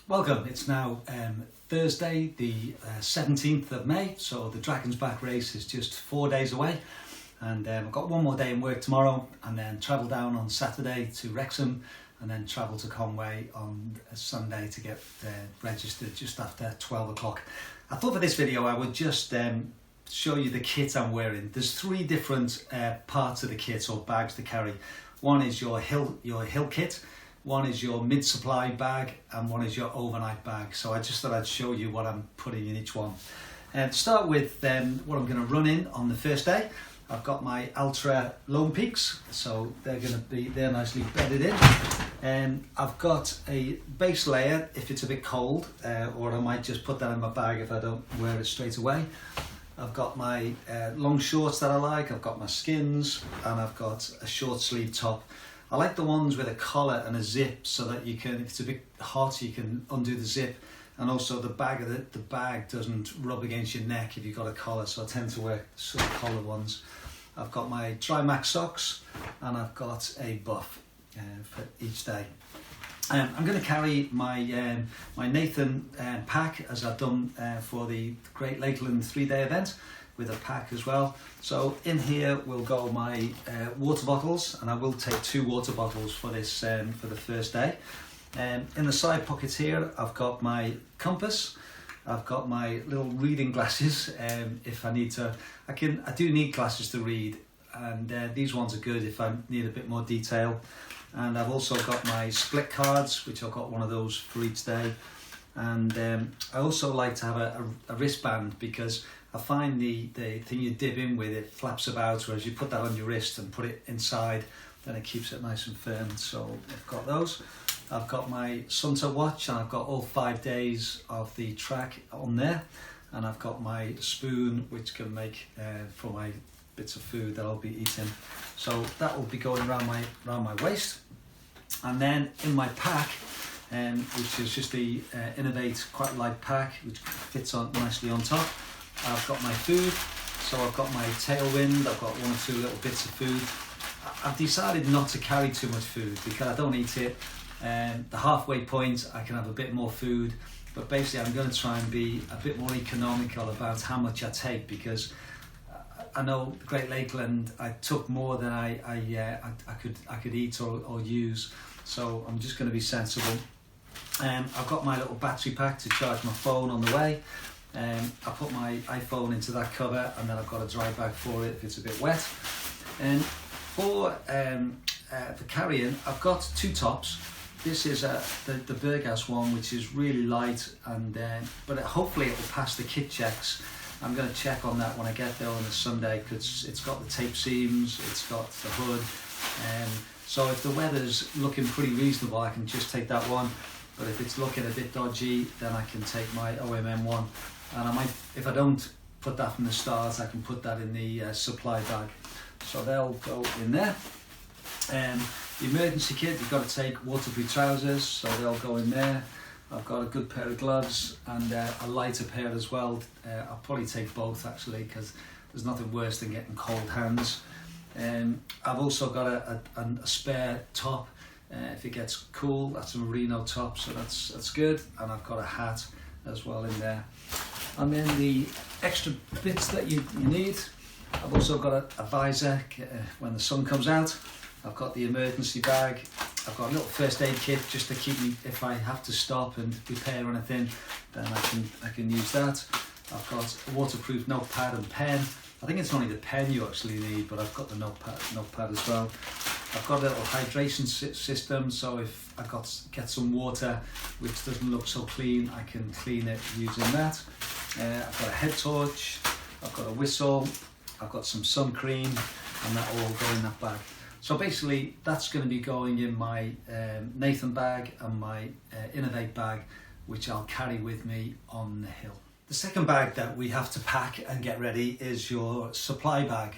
Welcome, it's now Thursday the 17th of May, so the Dragon's Back race is just 4 days away, and I've got one more day in work tomorrow and then travel down on Saturday to Wrexham and then travel to Conway on a Sunday to get registered just after 12 o'clock. I thought for this video I would just show you the kit I'm wearing. There's three different parts of the kit or bags to carry. One is your hill kit, one is your mid-supply bag, and one is your overnight bag. So I just thought I'd show you what I'm putting in each one. To start with what I'm going to run in on the first day, I've got my Ultra Lone Peaks, so they're nicely bedded in. I've got a base layer if it's a bit cold, or I might just put that in my bag if I don't wear it straight away. I've got my long shorts that I like, I've got my skins, and I've got a short sleeve top. I like the ones with a collar and a zip so that you can, if it's a bit hot, you can undo the zip, and also the bag doesn't rub against your neck if you've got a collar, so I tend to wear sort of collared ones. I've got my Trimax socks and I've got a buff for each day. I'm going to carry my my Nathan pack as I've done for the Great Lakeland 3-day event, with a pack as well. So in here will go my water bottles, and I will take 2 water bottles for this for the first day. In the side pockets here I've got my compass, I've got my little reading glasses if I need to. I do need glasses to read, and these ones are good if I need a bit more detail. And I've also got my split cards, which I've got one of those for each day. And I also like to have a wristband, because I find the thing you dip in with, it flaps about, whereas you put that on your wrist and put it inside, then it keeps it nice and firm. So I've got those. I've got my Sunto watch, and I've got all 5 days of the track on there. And I've got my spoon, which can make for my bits of food that I'll be eating. So that will be going around my waist. And then in my pack, which is just the Innovate quite light pack, which fits on nicely on top, I've got my food. So I've got my Tailwind, I've got 1 or 2 little bits of food. I've decided not to carry too much food because I don't eat it. The halfway point I can have a bit more food, but basically I'm going to try and be a bit more economical about how much I take, because I know the Great Lakeland I took more than I could eat or use, so I'm just going to be sensible. I've got my little battery pack to charge my phone on the way. I put my iPhone into that cover, and then I've got a dry bag for it if it's a bit wet. And for carrying, I've got 2 tops. This is the Berghaus one, which is really light, and but hopefully it will pass the kit checks. I'm going to check on that when I get there on the Sunday, because it's got the tape seams, it's got the hood, so if the weather's looking pretty reasonable I can just take that one, but if it's looking a bit dodgy then I can take my OMM one, and I might, if I don't put that from the start, I can put that in the supply bag, so they'll go in there. The emergency kit, you've got to take waterproof trousers, so they'll go in there. I've got a good pair of gloves and a lighter pair as well. I'll probably take both actually, because there's nothing worse than getting cold hands. I've also got a spare top if it gets cool. That's a merino top, so that's good. And I've got a hat as well in there. And then the extra bits that you need, I've also got a visor when the sun comes out. I've got the emergency bag. I've got a little first aid kit just to keep me, if I have to stop and repair anything, then I can use that. I've got a waterproof notepad and pen. I think it's only the pen you actually need, but I've got the notepad as well. I've got a little hydration system, so if I get some water which doesn't look so clean, I can clean it using that. I've got a head torch. I've got a whistle. I've got some sun cream, and that will all go in that bag. So basically that's going to be going in my Nathan bag and my Innovate bag, which I'll carry with me on the hill. The second bag that we have to pack and get ready is your supply bag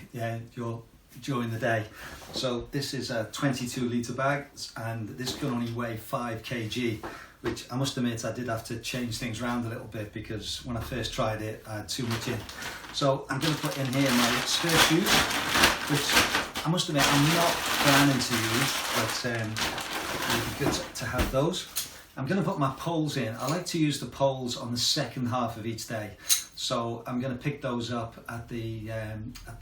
during the day. So this is a 22 litre bag, and this can only weigh 5 kg, which I must admit I did have to change things around a little bit, because when I first tried it I had too much in. So I'm going to put in here my spare shoes, which I must admit I'm not planning to use, but it would be good to have those. I'm going to put my poles in. I like to use the poles on the second half of each day. So I'm going to pick those up at the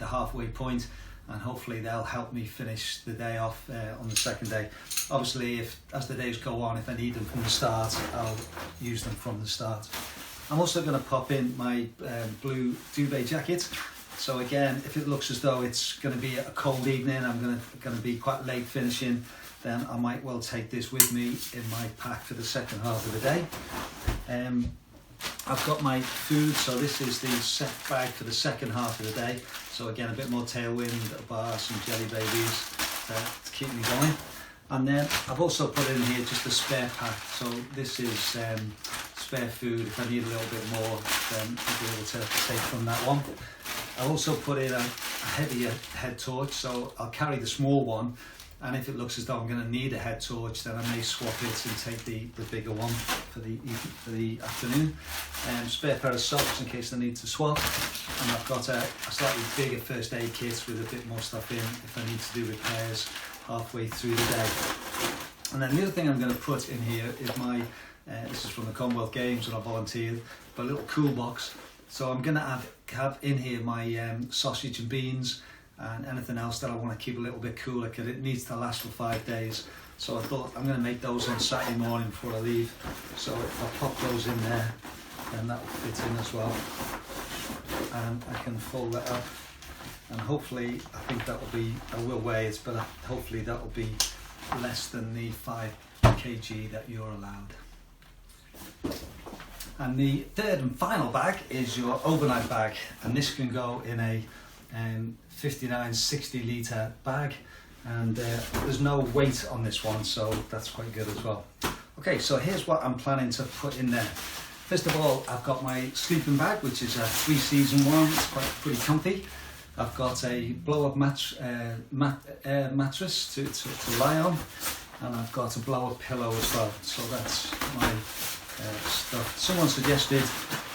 halfway point, and hopefully they'll help me finish the day off on the second day. Obviously, as the days go on, if I need them from the start, I'll use them from the start. I'm also going to pop in my blue duvet jacket. So again, if it looks as though it's going to be a cold evening, I'm going to be quite late finishing, then I might well take this with me in my pack for the second half of the day. I've got my food, so this is the set bag for the second half of the day. So again, a bit more tailwind, a bar, some jelly babies to keep me going. And then I've also put in here just a spare pack. So this is spare food. If I need a little bit more, then I'll be able to take from that one. I also put in a heavier head torch, so I'll carry the small one, and if it looks as though I'm going to need a head torch, then I may swap it and take the bigger one for the afternoon. Spare pair of socks in case I need to swap, and I've got a slightly bigger first aid kit with a bit more stuff in if I need to do repairs halfway through the day. And then the other thing I'm going to put in here is my, this is from the Commonwealth Games and I volunteered, but a little cool box. So I'm going to have in here my sausage and beans and anything else that I want to keep a little bit cooler, because it needs to last for 5 days. So I thought I'm going to make those on Saturday morning before I leave. So if I pop those in there, then that will fit in as well. And I can fold that up. And hopefully, I think that will be, I will weigh it, but hopefully that will be less than the 5 kg that you're allowed. And the third and final bag is your overnight bag, and this can go in a 59-60 litre bag, and there's no weight on this one, so that's quite good as well. Okay, so here's what I'm planning to put in there. First of all, I've got my sleeping bag, which is a 3-season one. It's quite pretty comfy. I've got a blow-up mattress to lie on, and I've got a blow-up pillow as well. So that's my stuff. Someone suggested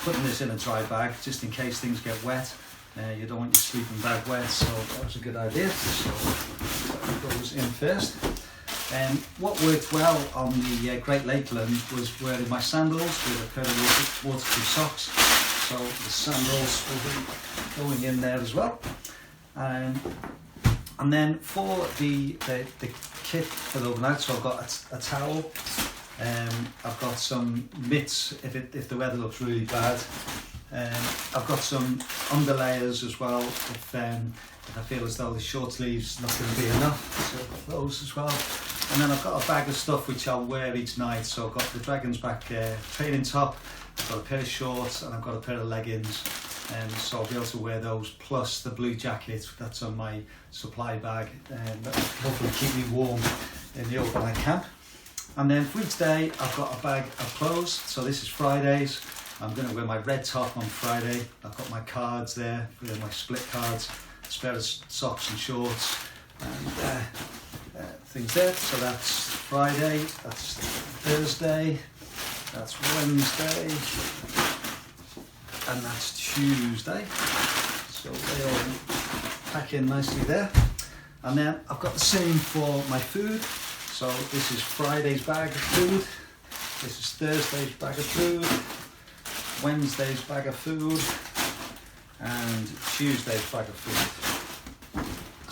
putting this in a dry bag just in case things get wet. You don't want your sleeping bag wet, so that was a good idea. So that goes in first. What worked well on the Great Lakeland was wearing my sandals with a pair of waterproof socks. So the sandals will be going in there as well. And then for the kit for the overnight, so I've got a towel. I've got some mitts if the weather looks really bad. I've got some underlayers as well if I feel as though the short sleeves not going to be enough, so I've got those as well. And then I've got a bag of stuff which I'll wear each night. So I've got the Dragon's Back training top, I've got a pair of shorts, and I've got a pair of leggings. So I'll be able to wear those, plus the blue jacket that's on my supply bag, that will hopefully keep me warm in the overnight camp. And then for each day, I've got a bag of clothes. So this is Fridays. I'm going to wear my red top on Friday. I've got my cards there, my split cards, a pair of socks and shorts, and things there. So that's Friday, that's Thursday, that's Wednesday, and that's Tuesday. So they all pack in nicely there. And then I've got the same for my food. So this is Friday's bag of food, this is Thursday's bag of food, Wednesday's bag of food, and Tuesday's bag of food.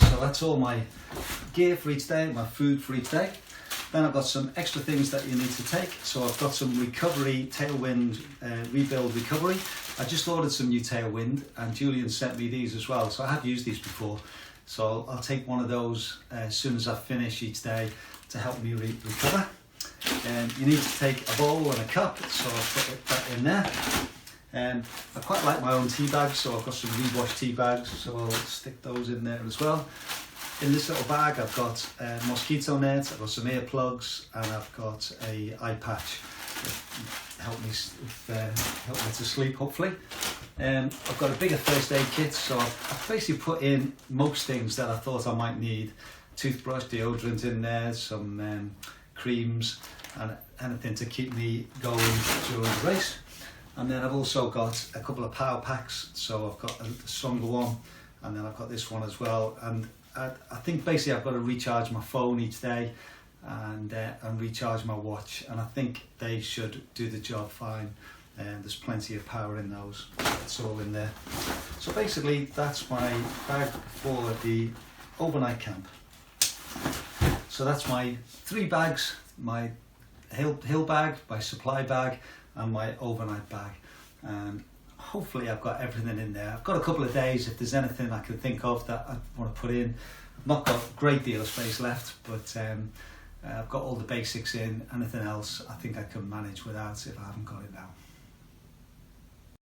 So that's all my gear for each day, my food for each day. Then I've got some extra things that you need to take. So I've got some recovery, tailwind, rebuild recovery. I just ordered some new tailwind, and Julian sent me these as well. So I have used these before. So I'll take one of those as soon as I finish each day to help me recover. You need to take a bowl and a cup, so I'll put that in there. I quite like my own tea bags, so I've got some rewash tea bags, so I'll stick those in there as well. In this little bag I've got Mosquito Nets, I've got some earplugs, and I've got a eye patch that help me to sleep, hopefully. I've got a bigger first aid kit, so I've basically put in most things that I thought I might need. Toothbrush, deodorant in there, some creams, and anything to keep me going during the race. And then I've also got a couple of power packs, so I've got a stronger one, and then I've got this one as well. And I think basically I've got to recharge my phone each day, and recharge my watch, and I think they should do the job fine. There's plenty of power in those. It's all in there. So basically that's my bag for the overnight camp. So that's my 3 bags, my hill bag, my supply bag, and my overnight bag. And hopefully I've got everything in there. I've got a couple of days if there's anything I can think of that I want to put in. I've not got a great deal of space left, but I've got all the basics in. Anything else I think I can manage without if I haven't got it now.